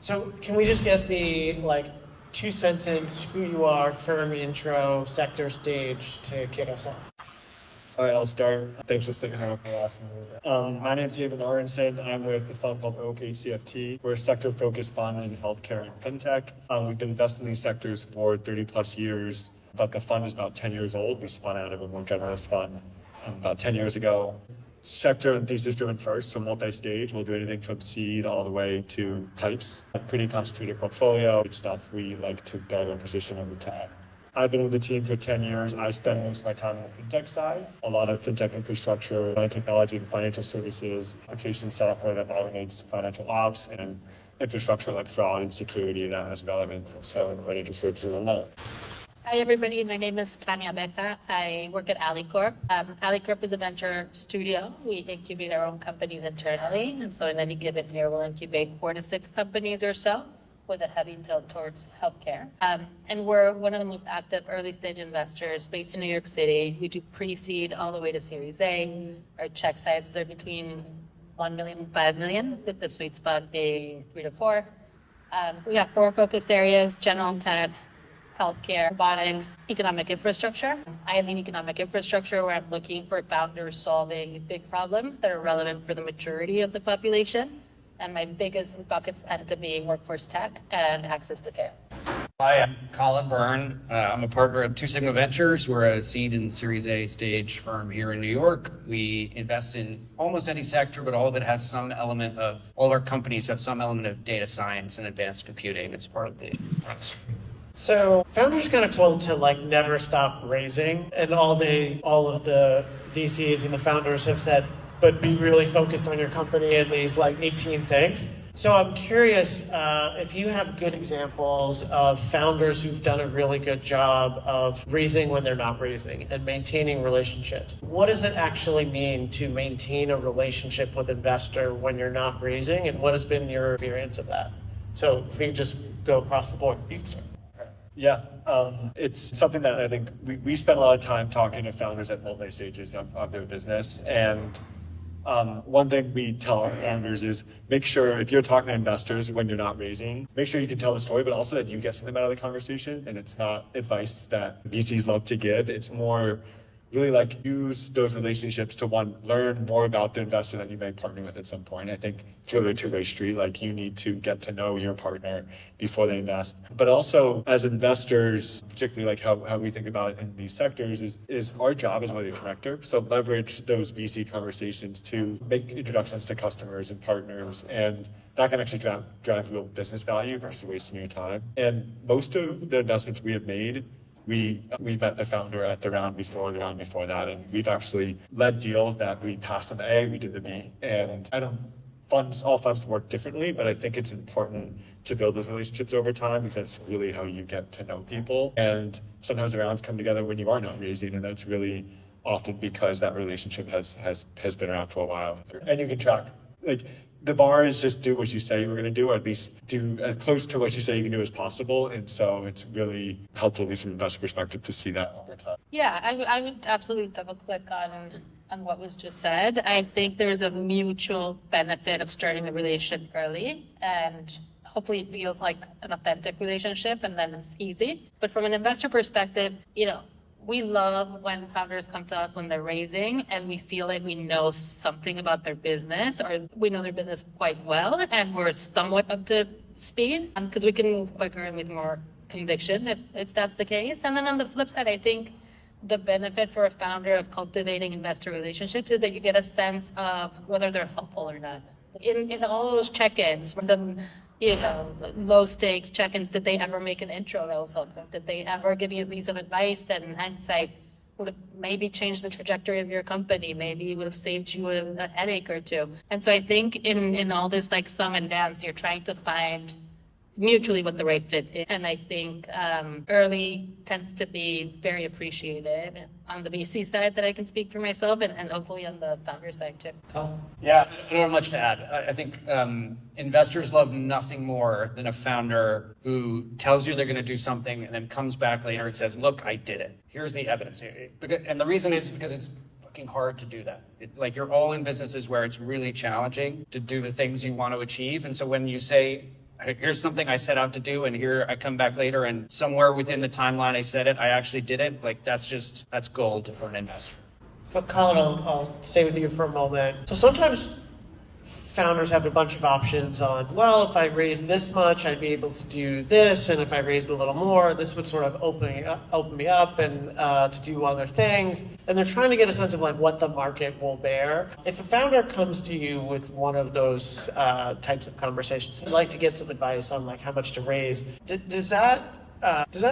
So can we just get the like 2-sentence who you are, firm intro, sector, stage to kick us off? All right, I'll start. Thanks for sticking around for the last one. My name's Oivind Lorentzen. I'm with a fund called OKCFT. We're a sector-focused fund in healthcare and fintech. We've been investing in these sectors for 30 plus years, but the fund is about 10 years old. We spun out of a more generalist fund about 10 years ago. Sector and thesis driven first, so multi-stage. We'll do anything from seed all the way to pipes. A pretty concentrated portfolio. It's stuff we like to build a position over time. I've been with the team for 10 years. I spend most of my time on the fintech side. A lot of fintech infrastructure, technology and financial services, application software that automates financial ops, and infrastructure like fraud and security that is relevant. So financial services and that. Hi, everybody. My name is Tanya Beja. I work at AlleyCorp. AlleyCorp is a venture studio. We incubate our own companies internally. And so in any given year, we'll incubate 4 to 6 companies or so with a heavy tilt towards healthcare. And we're one of the most active early stage investors based in New York City. We do pre-seed all the way to Series A. Our check sizes are between 1 million and 5 million, with the sweet spot being 3 to 4. We have 4 focus areas: general tech, healthcare, robotics, economic infrastructure. I lead economic infrastructure, where I'm looking for founders solving big problems that are relevant for the majority of the population. And my biggest buckets tend to be workforce tech and access to care. Hi, I'm Colin Beirne. I'm a partner at Two Sigma Ventures. We're a seed and Series A stage firm here in New York. We invest in almost any sector, but all of our companies have some element of data science and advanced computing as part of the premise. So founders kind of told to like never stop raising, and all of the VCs and the founders have said, but be really focused on your company and these like 18 things. So I'm curious if you have good examples of founders who've done a really good job of raising when they're not raising and maintaining relationships. What does it actually mean to maintain a relationship with an investor when you're not raising, and what has been your experience of that? So if we just go across the board, you can start. Yeah, it's something that I think we spend a lot of time talking to founders at multi stages of their business. And one thing we tell our founders is make sure if you're talking to investors when you're not raising, make sure you can tell the story, but also that you get something out of the conversation. And it's not advice that VCs love to give. It's more really like use those relationships to learn more about the investor that you may partner with at some point. I think it's really a two-way street. Like you need to get to know your partner before they invest. But also as investors, particularly like how we think about it in these sectors is our job is really a connector. So leverage those VC conversations to make introductions to customers and partners, and that can actually drive real business value versus wasting your time. And most of the investments we have made, we met the founder at the round before that, and we've actually led deals that we passed on the A, we did the B. And all funds work differently, but I think it's important to build those relationships over time because that's really how you get to know people. And sometimes the rounds come together when you are not raising, and that's really often because that relationship has been around for a while. And you can track, like, the bar is just do what you say you were going to do, or at least do as close to what you say you can do as possible. And so it's really helpful, at least from an investor perspective, to see that over time. Yeah, I would absolutely double click on what was just said. I think there's a mutual benefit of starting a relationship early, and hopefully it feels like an authentic relationship, and then it's easy. But from an investor perspective, we love when founders come to us when they're raising and we feel like we know something about their business, or we know their business quite well and we're somewhat up to speed, because we can move quicker and with more conviction if that's the case. And then on the flip side, I think the benefit for a founder of cultivating investor relationships is that you get a sense of whether they're helpful or not. In all those check-ins, low stakes check-ins, did they ever make an intro that was helpful? Did they ever give you a piece of advice that in hindsight would have maybe changed the trajectory of your company? Maybe it would have saved you a headache or two. And so I think in all this like song and dance, you're trying to find mutually what the right fit is. And I think early tends to be very appreciated on the VC side, that I can speak for myself, and hopefully on the founder side too. Yeah, I don't have much to add. I think investors love nothing more than a founder who tells you they're going to do something and then comes back later and says, look, I did it. Here's the evidence. And the reason is because it's fucking hard to do that. You're all in businesses where it's really challenging to do the things you want to achieve. And so when you say, here's something I set out to do, and here I come back later, and somewhere within the timeline I said it, I actually did it. Like that's gold for an investor. So Colin, I'll stay with you for a moment. So sometimes founders have a bunch of options on, well, if I raise this much, I'd be able to do this, and if I raised a little more, this would sort of open me up and to do other things. And they're trying to get a sense of like what the market will bear. If a founder comes to you with one of those types of conversations, I'd like to get some advice on like how much to raise. Does that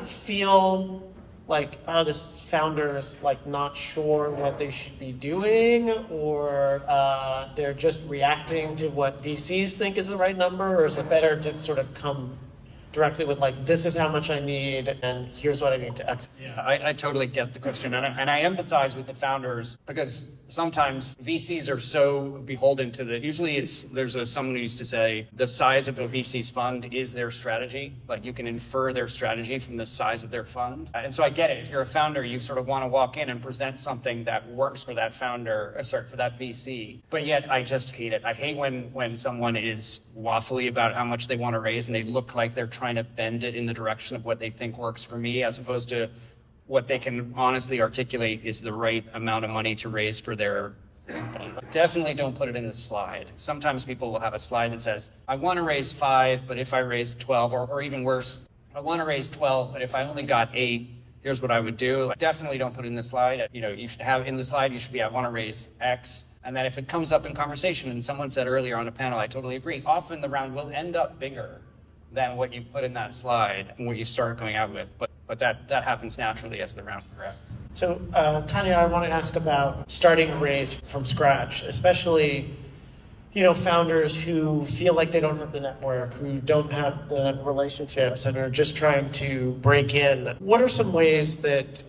feel like, this founder is like not sure what they should be doing, or they're just reacting to what VCs think is the right number, or is it better to sort of come directly with like, this is how much I need, and here's what I need to execute? Yeah, I totally get the question, and I empathize with the founders, because sometimes VCs are so beholden to usually there's someone who used to say the size of a VC's fund is their strategy. Like you can infer their strategy from the size of their fund. And so I get it. If you're a founder, you sort of want to walk in and present something that works for that founder, for that VC. But yet I just hate it. I hate when someone is waffly about how much they want to raise and they look like they're trying to bend it in the direction of what they think works for me, as opposed to what they can honestly articulate is the right amount of money to raise for their company. Definitely don't put it in the slide. Sometimes people will have a slide that says, I want to raise 5, but if I raise 12, or even worse, I want to raise 12, but if I only got 8, here's what I would do. Like, definitely don't put it in the slide. You should have in the slide, you should be, I want to raise X. And then if it comes up in conversation, and someone said earlier on a panel, I totally agree, often the round will end up bigger than what you put in that slide and what you start going out with. But that happens naturally as the round progresses. So Tanya, I want to ask about starting a raise from scratch, especially founders who feel like they don't have the network, who don't have the relationships, and are just trying to break in. What are some ways that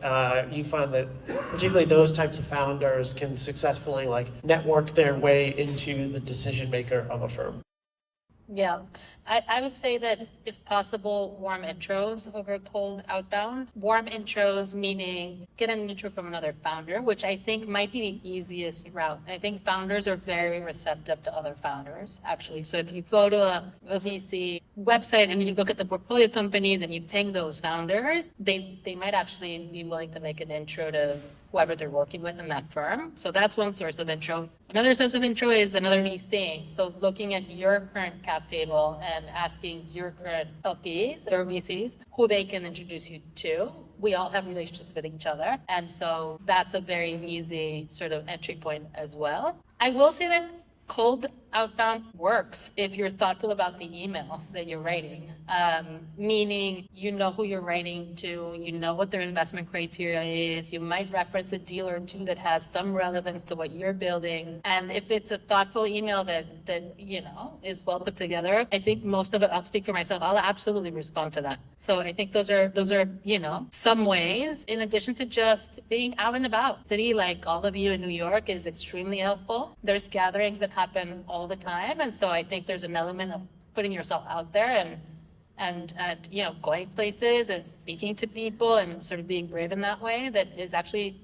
you find that particularly those types of founders can successfully network their way into the decision maker of a firm? Yeah, I would say that if possible, warm intros over cold outbound. Warm intros meaning get an intro from another founder, which I think might be the easiest route. I think founders are very receptive to other founders, actually. So if you go to a VC website and you look at the portfolio companies and you ping those founders, they might actually be willing to make an intro to whoever they're working with in that firm. So that's one source of intro. Another source of intro is another VC. So looking at your current cap table and asking your current LPs or VCs who they can introduce you to. We all have relationships with each other. And so that's a very easy sort of entry point as well. I will say that cold outbound works if you're thoughtful about the email that you're writing, meaning you know who you're writing to, you know what their investment criteria is, you might reference a deal or two that has some relevance to what you're building. And if it's a thoughtful email that is well put together, I think most of it, I'll speak for myself, I'll absolutely respond to that. So I think those are some ways, in addition to just being out and about. City like all of you in New York is extremely helpful. There's gatherings that happen all the time, and so I think there's an element of putting yourself out there and going places and speaking to people and sort of being brave in that way that is actually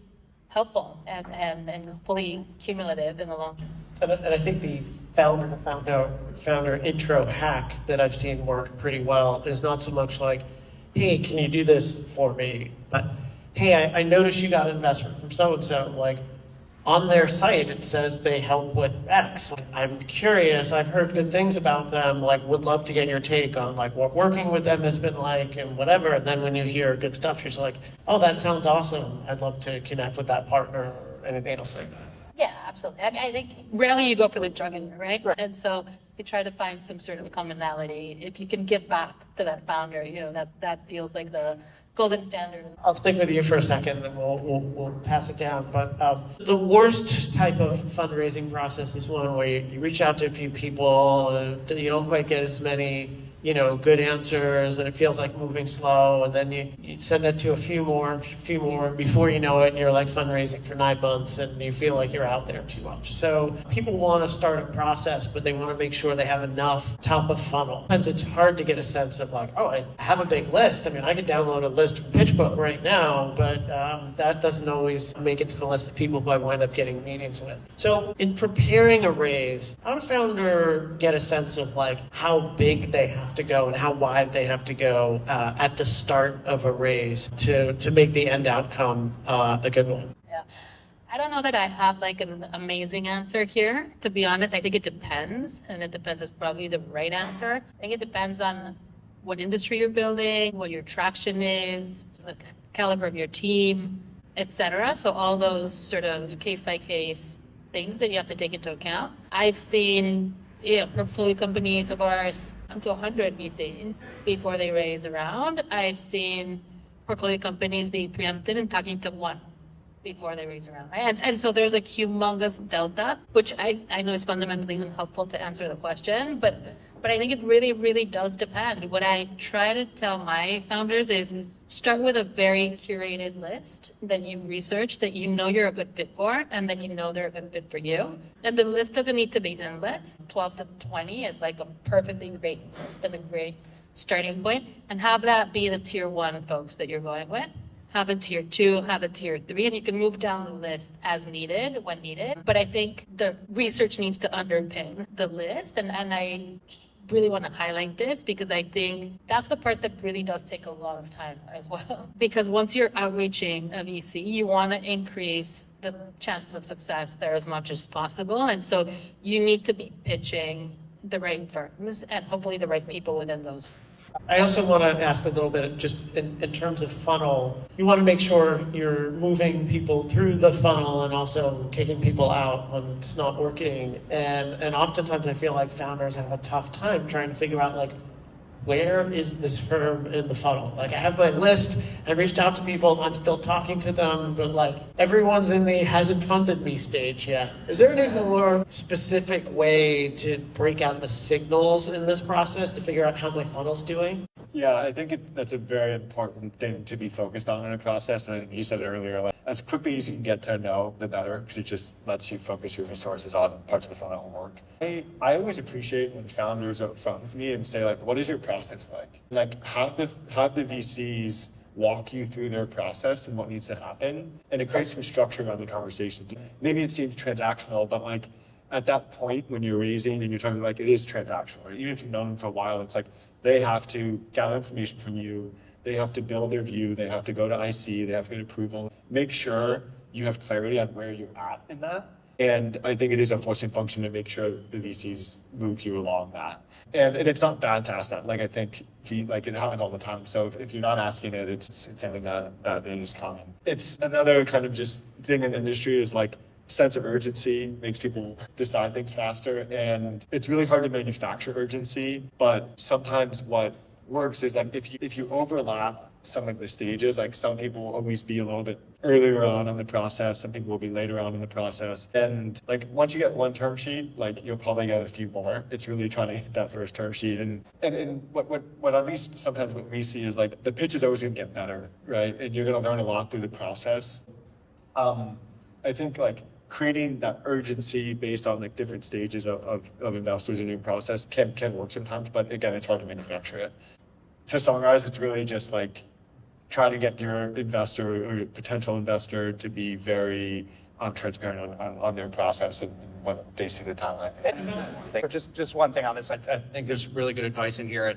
helpful and fully cumulative in the long term. And I think the founder intro hack that I've seen work pretty well is not so much like, hey, can you do this for me? But hey, I noticed you got an investment from so-and-so, on their site, it says they help with X. I'm curious, I've heard good things about them, would love to get your take on what working with them has been like and whatever. And then when you hear good stuff, you're just like, oh, that sounds awesome. I'd love to connect with that partner or anything else like that. Yeah, absolutely. I mean, I think rarely you go for the jugular, right? And so you try to find some sort of commonality. If you can give back to that founder, that feels like the golden standard. I'll stick with you for a second, and we'll pass it down. But the worst type of fundraising process is one where you reach out to a few people, you don't quite get as many good answers, and it feels like moving slow, and then you send it to a few more, and before you know it, you're fundraising for 9 months, and you feel like you're out there too much. So people want to start a process, but they want to make sure they have enough top of funnel. Sometimes it's hard to get a sense of I have a big list. I mean, I could download a list from PitchBook right now, but that doesn't always make it to the list of people who I wind up getting meetings with. So in preparing a raise, how does a founder get a sense of how big they have have to go and how wide they have to go at the start of a raise to make the end outcome a good one? Yeah. I don't know that I have like an amazing answer here. To be honest, I think it depends, and it depends is probably the right answer. I think it depends on what industry you're building, what your traction is, the caliber of your team, etc. So all those sort of case by case things that you have to take into account. I've seen portfolio companies of ours up to 100 VCs before they raise a round. I've seen portfolio companies being preempted and talking to one before they raise around, right? And so there's a humongous delta, which I know is fundamentally unhelpful to answer the question, but I think it really, really does depend. What I try to tell my founders is start with a very curated list that you've researched, that you know you're a good fit for, and that you know they're a good fit for you. And the list doesn't need to be endless. 12 to 20 is like a perfectly great list and a great starting point, and have that be the tier 1 folks that you're going with. Have a tier 2, have a tier 3, and you can move down the list as needed, when needed. But I think the research needs to underpin the list, and I really want to highlight this because I think that's the part that really does take a lot of time as well. Because once you're outreaching a VC, you want to increase the chances of success there as much as possible. And so you need to be pitching the right firms and hopefully the right people within those firms. I also want to ask a little bit just in terms of funnel. You want to make sure you're moving people through the funnel and also kicking people out when it's not working. And oftentimes I feel like founders have a tough time trying to figure out like, where is this firm in the funnel? Like I have my list, I reached out to people, I'm still talking to them, but like everyone's in the hasn't funded me stage yet. Is there any more specific way to break out the signals in this process to figure out how my funnel's doing? Yeah, I think that's a very important thing to be focused on in a process. And you said it earlier, like, as quickly as you can get to know, the better, because it just lets you focus your resources on parts of the funnel that work. I always appreciate when founders are upfront with me and say, like, what is your process like? Like, have the VCs walk you through their process and what needs to happen. And it creates some structure around the conversation. Maybe it seems transactional, but like, at that point when you're raising and you're talking like it is transactional, even if you've known them for a while, it's like they have to gather information from you, they have to build their view, they have to go to IC, they have to get approval. Make sure you have clarity on where you're at in that. And I think it is a forcing function to make sure the VCs move you along that. And it's not bad to ask that. Like I think like it happens all the time. So if you're not asking it, it's something that is common. It's another kind of just thing in the industry is like sense of urgency makes people decide things faster, and it's really hard to manufacture urgency, but sometimes what works is like if you overlap some of the stages, like some people will always be a little bit earlier on in the process, some people will be later on in the process, and like once you get one term sheet, like you'll probably get a few more. It's really trying to hit that first term sheet, and what at least sometimes what we see is like the pitch is always going to get better, right? And you're going to learn a lot through the process. I think like creating that urgency based on like different stages of investors in your process can work sometimes, but again, it's hard to manufacture it. To summarize, it's really just like trying to get your investor or your potential investor to be very transparent on their process and what they see the timeline. Just one thing on this, I think there's really good advice in here.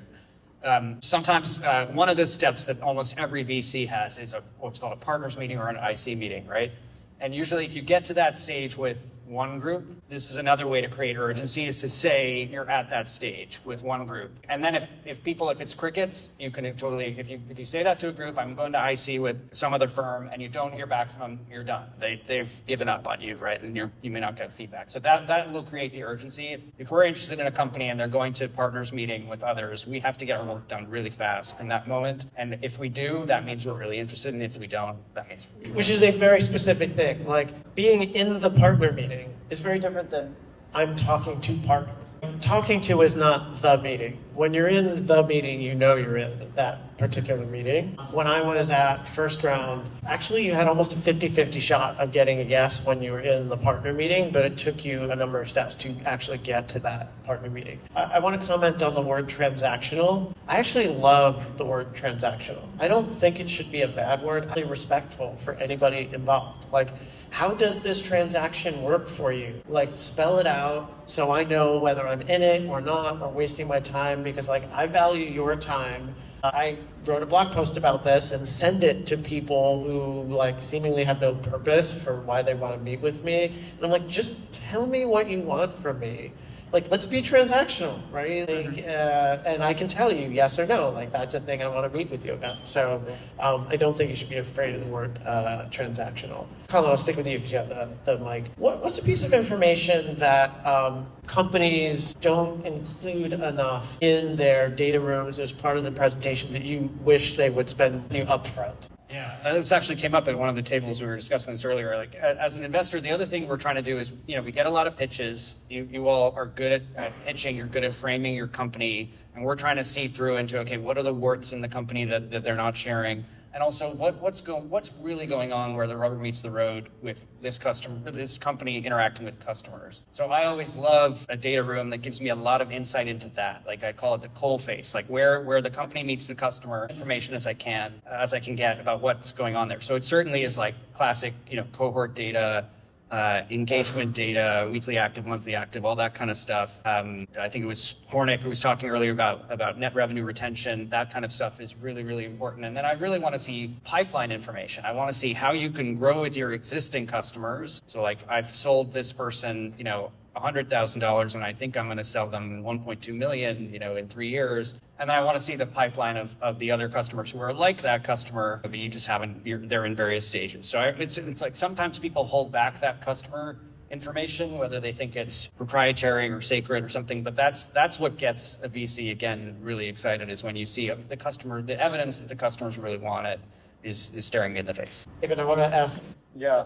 Sometimes one of the steps that almost every VC has is what's called a partners meeting or an IC meeting, right? And usually if you get to that stage with one group, this is another way to create urgency, is to say you're at that stage with one group. And then if it's crickets, you can totally, if you say that to a group, I'm going to IC with some other firm, and you don't hear back from them, you're done. They've given up on you, right? And you may not get feedback. So that will create the urgency. If we're interested in a company and they're going to partners meeting with others, we have to get our work done really fast in that moment. And if we do, that means we're really interested. And if we don't, that means we're really Which is a very specific thing. Like being in the partner meeting is very different than I'm talking to partners. Talking to is not the meeting. When you're in the meeting, you know you're in that particular meeting. When I was at first round, actually you had almost a 50-50 shot of getting a yes when you were in the partner meeting, but it took you a number of steps to actually get to that partner meeting. I want to comment on the word transactional. I actually love the word transactional. I don't think it should be a bad word. I'm respectful for anybody involved. Like, how does this transaction work for you? Like, spell it out so I know whether I'm in it or not, or wasting my time time because like I value your time. I wrote a blog post about this and send it to people who like seemingly have no purpose for why they want to meet with me. And I'm like, just tell me what you want from me. Like, let's be transactional, right? Like, and I can tell you yes or no. Like, that's a thing I want to meet with you about. So I don't think you should be afraid of the word transactional. Colin, I'll stick with you because you have the mic. What's a piece of information that companies don't include enough in their data rooms as part of the presentation that you wish they would spend you upfront? Yeah, this actually came up at one of the tables we were discussing this earlier. Like, as an investor, the other thing we're trying to do is, we get a lot of pitches. You all are good at pitching. You're good at framing your company, and we're trying to see through into, okay, what are the warts in the company that they're not sharing, and also what's really going on where the rubber meets the road with this company interacting with customers. So I always love a data room that gives me a lot of insight into that. Like I call it the coal face, like where the company meets the customer, information as I can get about what's going on there. So it certainly is like classic, cohort data, engagement data, weekly active, monthly active, all that kind of stuff. I think it was Hornick who was talking earlier about net revenue retention. That kind of stuff is really, really important. And then I really want to see pipeline information. I want to see how you can grow with your existing customers. So like I've sold this person, $100,000 and I think I'm going to sell them 1.2 million, in 3 years. And then I want to see the pipeline of the other customers who are like that customer, but you just they're in various stages. So it's like sometimes people hold back that customer information, whether they think it's proprietary or sacred or something, but that's what gets a VC, again, really excited is when you see the evidence that the customers really want it is staring me in the face. David, I want to ask. Yeah,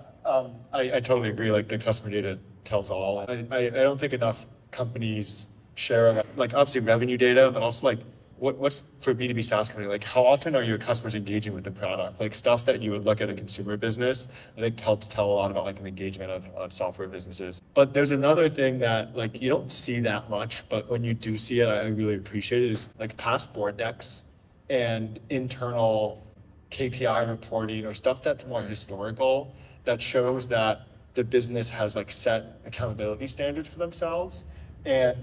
I totally agree. Like the customer data tells all. I don't think enough companies share like obviously revenue data, but also like what's for B2B SaaS company, like how often are your customers engaging with the product? Like stuff that you would look at a consumer business, I think helps tell a lot about like an engagement of software businesses. But there's another thing that like you don't see that much, but when you do see it, I really appreciate it, is like past board decks and internal KPI reporting or stuff that's more historical that shows that the business has like set accountability standards for themselves and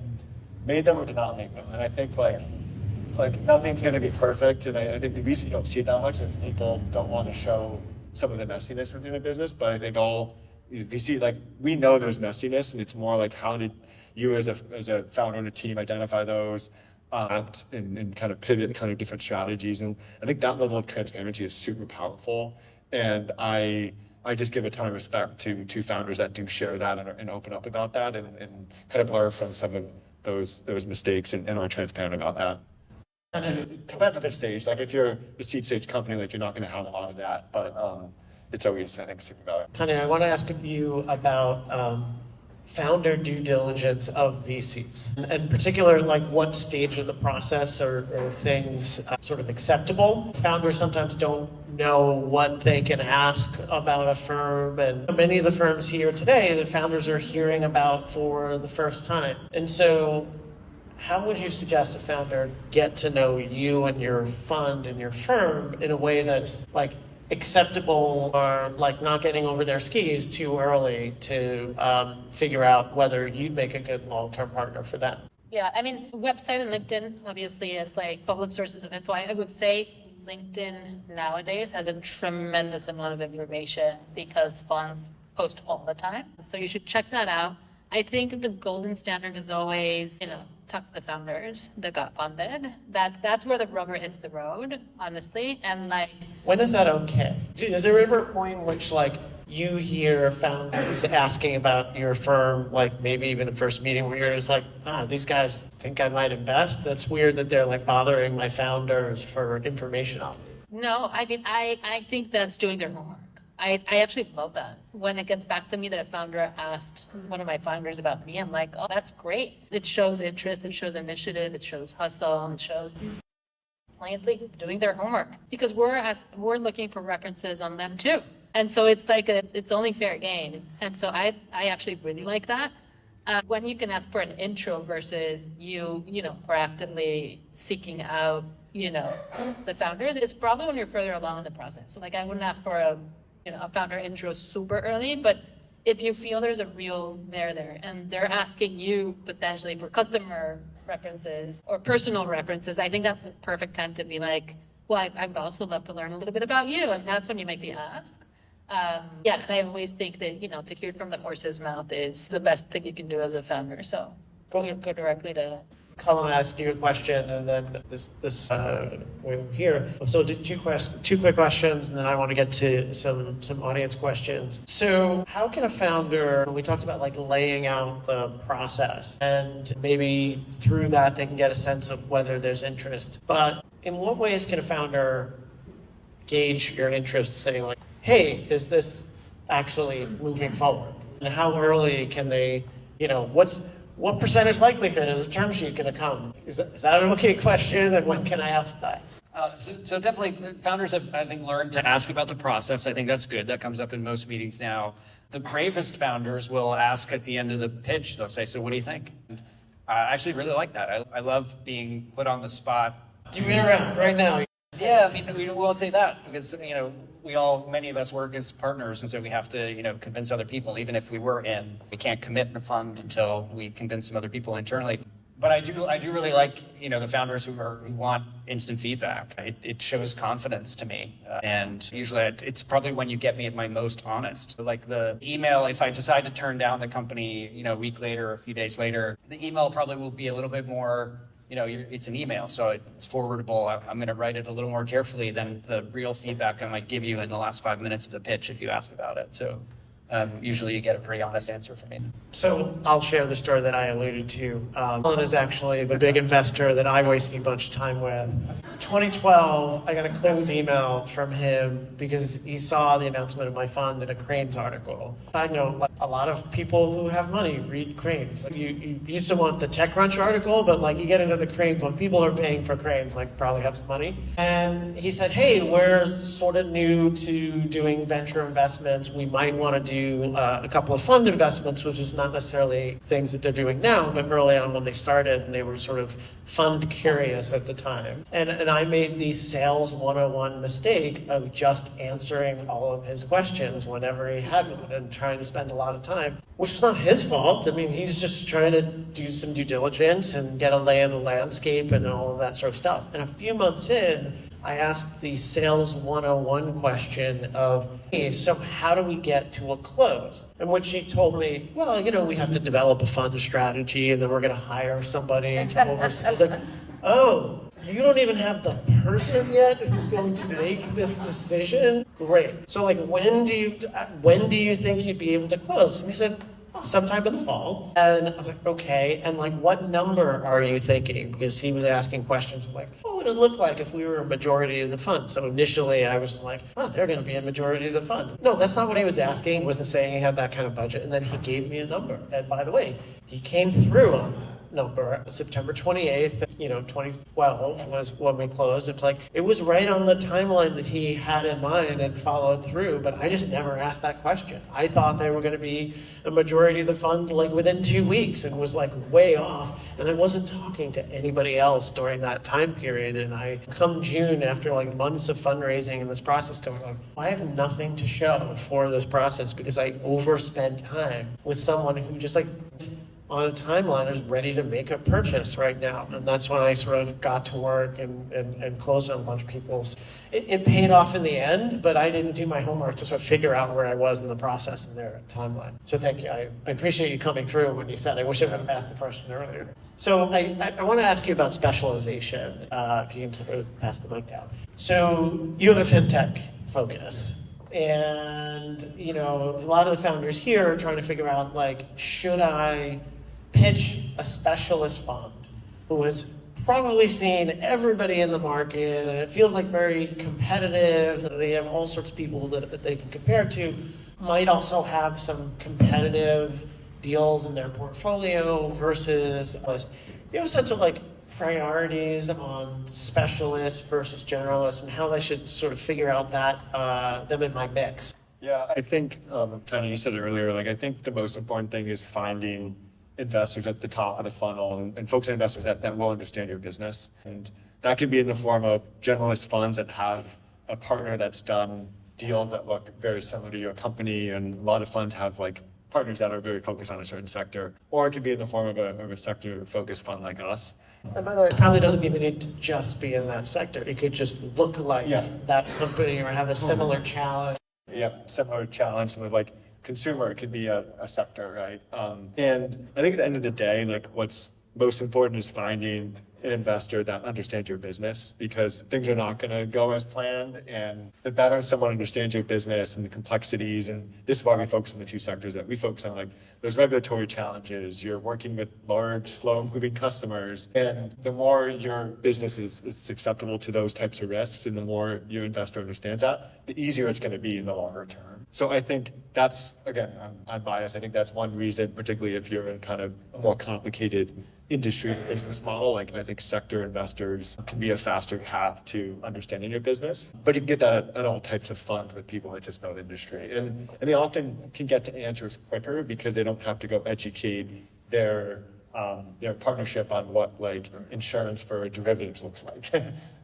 made them or did not make them. And I think like nothing's going to be perfect. And I think the reason you don't see it that much is people don't want to show some of the messiness within the business. But I think we see, like, we know there's messiness, and it's more like how did you as a founder and a team identify those and kind of pivot kind of different strategies. And I think that level of transparency is super powerful. And I just give a ton of respect to founders that do share that and open up about that and kind of learn from some of those mistakes and are transparent about that. And it depends on the stage. Like if you're a seed stage company, like you're not going to have a lot of that, but it's always, I think, super valuable. Tanya, I want to ask you about founder due diligence of VCs. In particular, like what stage of the process or things sort of acceptable. Founders sometimes don't know what they can ask about a firm, and many of the firms here today, the founders are hearing about for the first time. And so how would you suggest a founder get to know you and your fund and your firm in a way that's like acceptable or like not getting over their skis too early to figure out whether you'd make a good long-term partner for them? Yeah, I mean, website and LinkedIn obviously is like public sources of info. I would say LinkedIn nowadays has a tremendous amount of information because funds post all the time. So you should check that out. I think the golden standard is always, talk to the founders that got funded. That's where the rubber hits the road, honestly. And like, when is that okay? Is there ever a point in which like you hear founders asking about your firm, like maybe even a first meeting where you're just like, these guys think I might invest? That's weird that they're like bothering my founders for information on me. No, I mean, I think that's doing their homework. I actually love that. When it gets back to me that a founder asked one of my founders about me, I'm like, oh, that's great. It shows interest, it shows initiative, it shows hustle, it shows plainly doing their homework. Because we're looking for references on them too. And so it's like, it's only fair game. And so I actually really like that. When you can ask for an intro versus you proactively seeking out, the founders, it's probably when you're further along in the process. So like I wouldn't ask for a founder intro super early, but if you feel there's a real there, and they're asking you potentially for customer references or personal references, I think that's the perfect time to be like, well, I'd also love to learn a little bit about you. And that's when you make the ask. Yeah, and I always think that, to hear it from the horse's mouth is the best thing you can do as a founder. So go directly to Colin asked you a question, and then we're here. So two quick questions, and then I want to get to some audience questions. So how can a founder, we talked about like laying out the process, and maybe through that they can get a sense of whether there's interest. But in what ways can a founder gauge your interest, saying like, hey, is this actually moving forward? And how early can they, what percentage likelihood is a term sheet going to come? Is that an okay question? And when can I ask that? So definitely, founders have, I think, learned to ask about the process. I think that's good. That comes up in most meetings now. The bravest founders will ask at the end of the pitch, they'll say, so what do you think? And I actually really like that. I love being put on the spot. Do you interact right now? Yeah, I mean, we won't say that because, many of us work as partners, and so we have to, convince other people. Even if we were in, we can't commit in a fund until we convince some other people internally. But I do really like, the founders who want instant feedback. It shows confidence to me. And usually it's probably when you get me at my most honest. Like the email, if I decide to turn down the company, a week later, or a few days later, the email probably will be a little bit more, it's an email, so it's forwardable. I'm going to write it a little more carefully than the real feedback I might give you in the last 5 minutes of the pitch if you ask about it. So usually you get a pretty honest answer from me. So I'll share the story that I alluded to. Colin is actually the big investor that I wasted a bunch of time with. 2012, I got a cold email from him because he saw the announcement of my fund in a Cranes article. Side note, like, a lot of people who have money read Cranes. Like, you used to want the TechCrunch article, but like you get into the Cranes when people are paying for Cranes, like probably have some money. And he said, hey, we're sort of new to doing venture investments. We might want to do a couple of fund investments, which is not necessarily things that they're doing now, but early on when they started, and they were sort of fund curious at the time. And I made the sales 101 mistake of just answering all of his questions whenever he had one and trying to spend a lot of time, which is not his fault. I mean, he's just trying to do some due diligence and get a lay of the landscape and all of that sort of stuff. And a few months in, I asked the sales 101 question of, hey, so how do we get to a close? In which he told me, well, we have to develop a fund strategy, and then we're going to hire somebody to oversee. I was like, oh, you don't even have the person yet who's going to make this decision? Great. So like, when do you think you'd be able to close? And he said, sometime in the fall. And I was like, okay. And like, what number are you thinking? Because he was asking questions like, what would it look like if we were a majority of the fund? So initially I was like, oh, they're going to be a majority of the fund. No, that's not what he was asking. He wasn't saying he had that kind of budget. And then he gave me a number. And by the way, he came through on that number. September 28th, 2012 was when we closed. It's like, it was right on the timeline that he had in mind and followed through, but I just never asked that question. I thought they were going to be a majority of the fund like within 2 weeks, and was like way off. And I wasn't talking to anybody else during that time period. And I come June, after like months of fundraising and this process going on, I have nothing to show for this process because I overspent time with someone who just like on a timeline is ready to make a purchase right now. And that's when I sort of got to work and closed on a bunch of people's. It paid off in the end, but I didn't do my homework to sort of figure out where I was in the process and their timeline. So thank you. I appreciate you coming through when you said. I wish I would have asked the question earlier. So I want to ask you about specialization, if you can sort of pass the mic down. So you have a fintech focus. And, a lot of the founders here are trying to figure out, like, should I pitch a specialist fund who has probably seen everybody in the market, and it feels like very competitive, they have all sorts of people that they can compare to, might also have some competitive deals in their portfolio versus, you have a sense of like priorities on specialists versus generalists and how I should sort of figure out that, them in my mix. Yeah, I think, Tanya, you said it earlier, like I think the most important thing is finding investors at the top of the funnel and focus on investors that will understand your business. And that can be in the form of generalist funds that have a partner that's done deals that look very similar to your company. And a lot of funds have like partners that are very focused on a certain sector, or it could be in the form of a sector focused fund like us. And by the way, it probably doesn't even need to just be in that sector. It could just look like that company or have a similar challenge. Yep, similar challenge with like consumer, it could be a sector, right? And I think at the end of the day, like what's most important is finding an investor that understands your business, because things are not going to go as planned. And the better someone understands your business and the complexities, and this is why we focus on the two sectors that we focus on, like there's regulatory challenges, you're working with large, slow moving customers. And the more your business is susceptible to those types of risks, and the more your investor understands that, the easier it's going to be in the longer term. So I think that's, again, I'm biased. I think that's one reason, particularly if you're in kind of a more complicated industry business model, like I think sector investors can be a faster path to understanding your business. But you can get that at all types of funds with people that just know the industry. And they often can get to answers quicker because they don't have to go educate their partnership on what like insurance for derivatives looks like.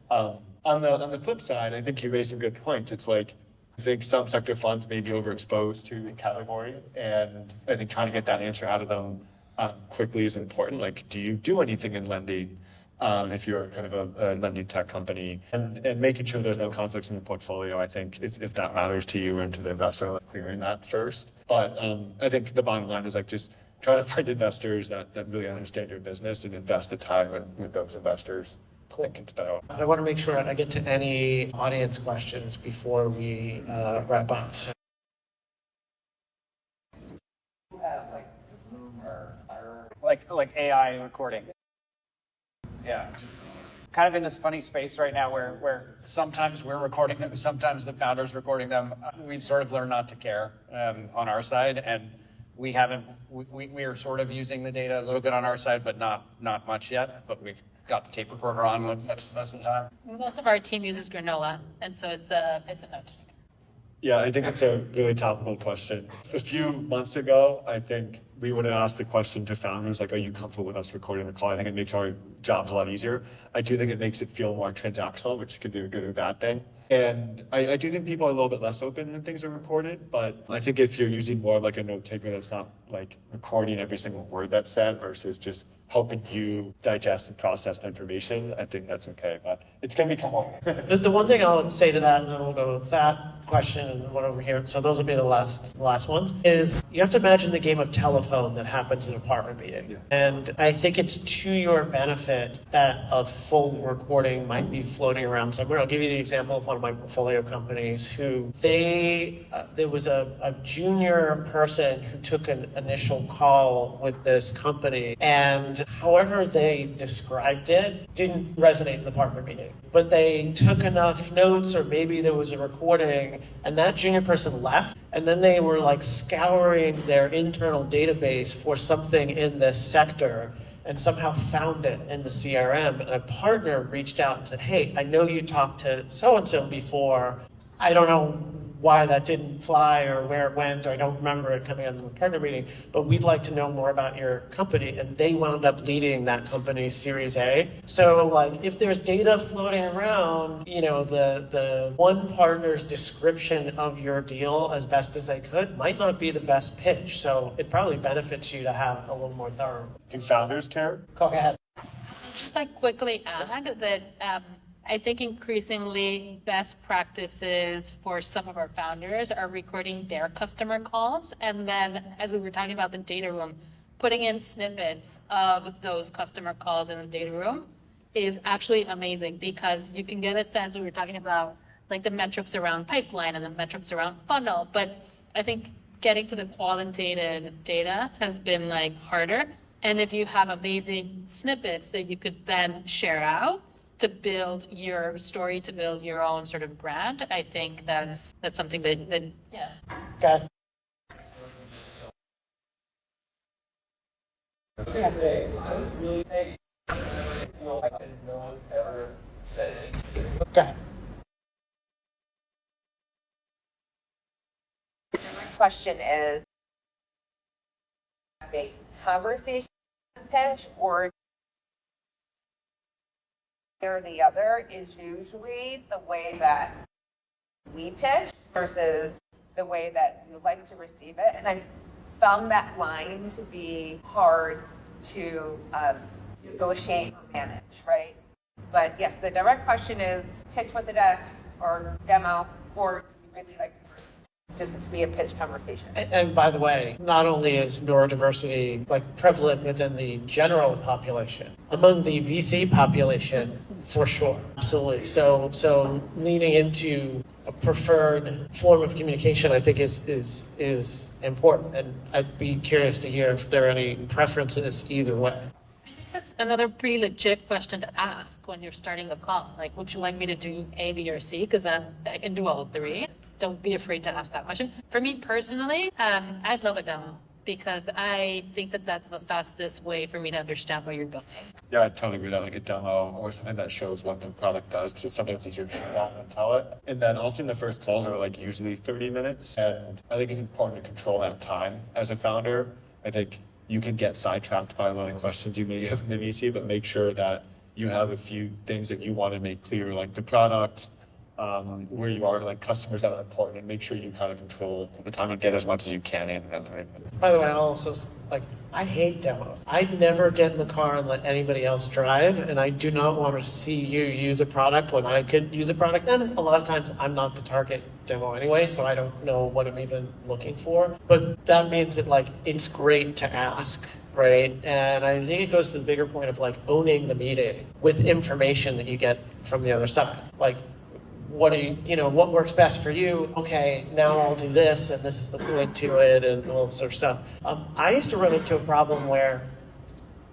On the flip side, I think you raised some good points. It's like, I think some sector funds may be overexposed to the category, and I think trying to get that answer out of them quickly is important. Like, do you do anything in lending if you're kind of a lending tech company? And making sure there's no conflicts in the portfolio, I think, if that matters to you and to the investor, like clearing that first. But I think the bottom line is like just try to find investors that really understand your business and invest the time with those investors. I think it's better. I want to make sure I get to any audience questions before we wrap up. Like AI recording. Yeah. Kind of in this funny space right now where Sometimes we're recording them, sometimes the founder's recording them. We've sort of learned not to care on our side, and we are sort of using the data a little bit on our side, but not much yet. But we've got the tape recorder on most of the time. Most of our team uses granola, and so it's a note taker. Yeah, I think it's a really topical question. A few months ago, I think we would have asked the question to founders, like, are you comfortable with us recording the call? I think it makes our jobs a lot easier. I do think it makes it feel more transactional, which could be a good or bad thing. And I do think people are a little bit less open when things are recorded, but I think if you're using more of like a note taker that's not like recording every single word that's said versus just helping you digest and process the information, I think that's okay. But it's going to become more. The one thing I'll say to that, and then we'll go with that question and one over here, so those will be the last ones, is you have to imagine the game of telephone that happens in an apartment meeting. Yeah. And I think it's to your benefit that a full recording might be floating around somewhere. I'll give you the example of one of my portfolio companies who there was a junior person who took an initial call with this company, and however they described it didn't resonate in the partner meeting. But they took enough notes, or maybe there was a recording, and that junior person left, and then they were like scouring their internal database for something in this sector and somehow found it in the CRM. And a partner reached out and said, hey, I know you talked to so-and-so before. I don't know why that didn't fly or where it went, or I don't remember it coming out in the partner meeting, but we'd like to know more about your company. And they wound up leading that company's Series A. So like if there's data floating around, the one partner's description of your deal as best as they could might not be the best pitch. So it probably benefits you to have a little more thorough. Do founders care? Go ahead. Just like quickly add that I think increasingly best practices for some of our founders are recording their customer calls. And then, as we were talking about the data room, putting in snippets of those customer calls in the data room is actually amazing, because you can get a sense. We were talking about like the metrics around pipeline and the metrics around funnel, but I think getting to the qualitative data has been like harder. And if you have amazing snippets that you could then share out to build your story, to build your own sort of brand, I think that's something that yeah. Okay. Okay. Question is a conversation pitch or the other is usually the way that we pitch versus the way that we like to receive it. And I found that line to be hard to negotiate or manage, right? But yes, the direct question is pitch with a deck or demo, or do you really like the person? Just it to be a pitch conversation. And by the way, not only is neurodiversity like prevalent within the general population, among the VC population, for sure, absolutely. So leaning into a preferred form of communication, I think is important. And I'd be curious to hear if there are any preferences either way. That's another pretty legit question to ask when you're starting a call. Like, would you like me to do A, B, or C? Because I can do all three. Don't be afraid to ask that question. For me personally, I'd love a demo because I think that that's the fastest way for me to understand what you're building. Yeah, I totally agree that like a demo or something that shows what the product does, because sometimes it's easier to show that and tell it. And then often the first calls are like usually 30 minutes. And I think it's important to control that time as a founder. I think you can get sidetracked by a lot of questions you may have in the VC, but make sure that you have a few things that you want to make clear, like the product, where you are, like customers that are important, and make sure you kind of control the time and get as much as you can in. By the way, I'll also, like, I hate demos. I never get in the car and let anybody else drive, and I do not want to see you use a product when I could use a product. And a lot of times I'm not the target demo anyway, so I don't know what I'm even looking for. But that means that, like, it's great to ask, right? And I think it goes to the bigger point of, like, owning the meeting with information that you get from the other side. Like, what do what works best for you? Okay, now I'll do this, and this is the point to it, and all this sort of stuff. I used to run into a problem where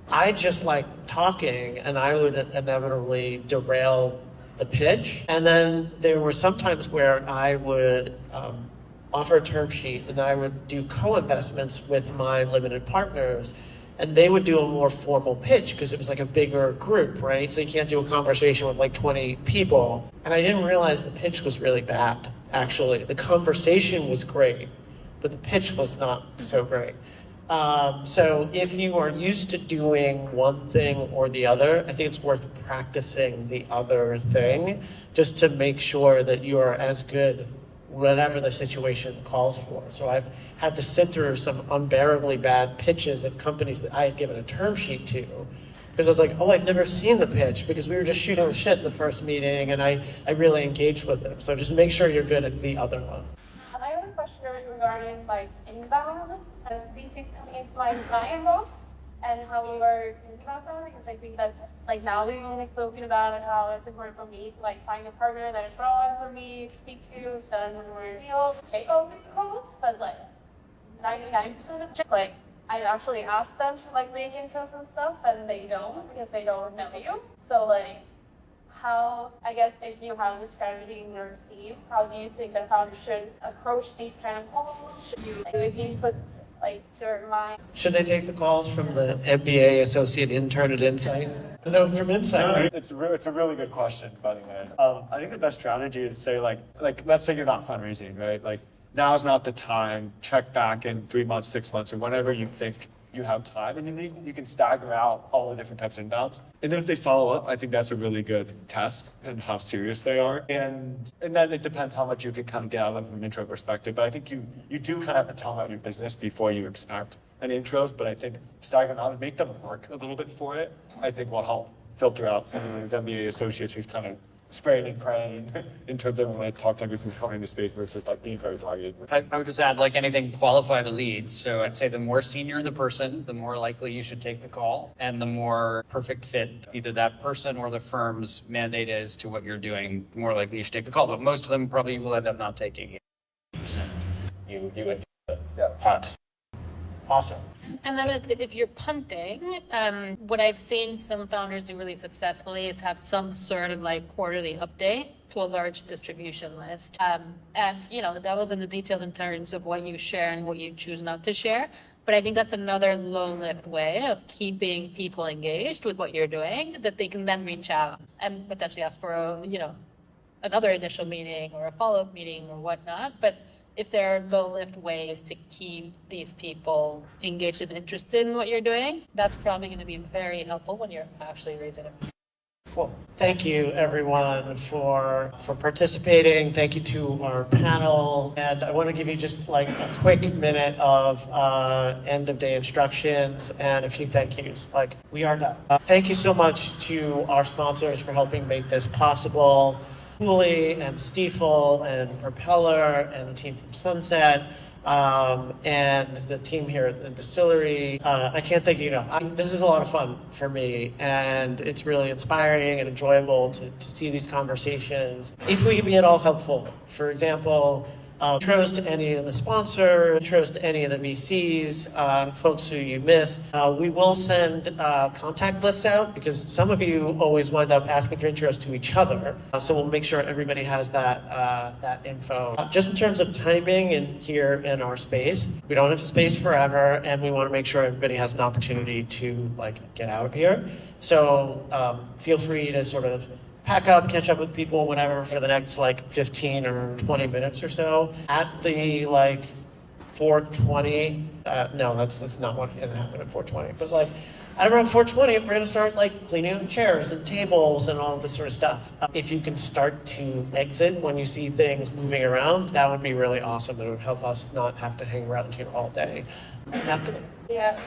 I just like talking, and I would inevitably derail the pitch. And then there were some times where I would offer a term sheet, and I would do co-investments with my limited partners. And they would do a more formal pitch because it was like a bigger group, right? So you can't do a conversation with like 20 people. And I didn't realize the pitch was really bad, actually. The conversation was great, but the pitch was not so great. So if you are used to doing one thing or the other, I think it's worth practicing the other thing just to make sure that you are as good whatever the situation calls for. So I've had to sit through some unbearably bad pitches at companies that I had given a term sheet to, because I was like, oh, I've never seen the pitch, because we were just shooting the shit in the first meeting, and I really engaged with them. So just make sure you're good at the other one. I have a question regarding like inbound and VCs coming into my inbox and how you are thinking about that, because I think that like now we've only spoken about how it's important for me to like find a partner that is relevant for me to speak to, so that doesn't really feel take all these calls, but like 99% of just like I actually ask them to like make intros and stuff, and they don't because they don't know you. So like, how, I guess if you have a strategy in your team, how do you think that founders should approach these kind of calls? Should you, like, if you put like your mind? Should they take the calls from the MBA associate intern at Insight? No, from Insight, right? It's a really good question, by the way. I think the best strategy is to say like let's say you're not fundraising, right? Like now's not the time. Check back in 3 months, 6 months, or whenever you think you have time, and you can stagger out all the different types of inbounds. And then if they follow up, I think that's a really good test and how serious they are. And then it depends how much you can kind of get out of them from an intro perspective. But I think you do kind of have to tell them about your business before you expect any intros. But I think stagger them out and make them work a little bit for it, I think will help filter out some of the MBA associates who's kind of spraying and praying in terms of when I talk to everything coming into space versus like being very targeted. I would just add, like anything, qualify the leads. So I'd say the more senior the person, the more likely you should take the call, and the more perfect fit either that person or the firm's mandate is to what you're doing, the more likely you should take the call. But most of them probably will end up not taking it. You would punt. Awesome. And then if you're punting, what I've seen some founders do really successfully is have some sort of like quarterly update to a large distribution list. And that was in the details in terms of what you share and what you choose not to share. But I think that's another low lift way of keeping people engaged with what you're doing, that they can then reach out and potentially ask for another initial meeting or a follow-up meeting or whatnot. But if there are low-lift ways to keep these people engaged and interested in what you're doing, that's probably going to be very helpful when you're actually raising it. Cool. Thank you everyone for participating. Thank you to our panel. And I want to give you just like a quick minute of end of day instructions and a few thank yous. Like we are done. Thank you so much to our sponsors for helping make this possible. Cooley and Stiefel and Propeller and the team from Sunset. And the team here at the distillery. I can't thank you enough. This is a lot of fun for me, and it's really inspiring and enjoyable to see these conversations. If we can be at all helpful, for example, intros to any of the sponsors, intros to any of the VCs, folks who you miss. We will send contact lists out because some of you always wind up asking for intros to each other. So we'll make sure everybody has that info. Just in terms of timing and here in our space, we don't have space forever, and we want to make sure everybody has an opportunity to like get out of here. So feel free to sort of pack up, catch up with people, whatever, for the next like 15 or 20 minutes or so. At the like 4:20, no, that's not what's gonna happen at 4:20, but like at around 4:20, we're gonna start like cleaning up chairs and tables and all this sort of stuff. If you can start to exit when you see things moving around, that would be really awesome. It would help us not have to hang around here all day. That's it. Yeah.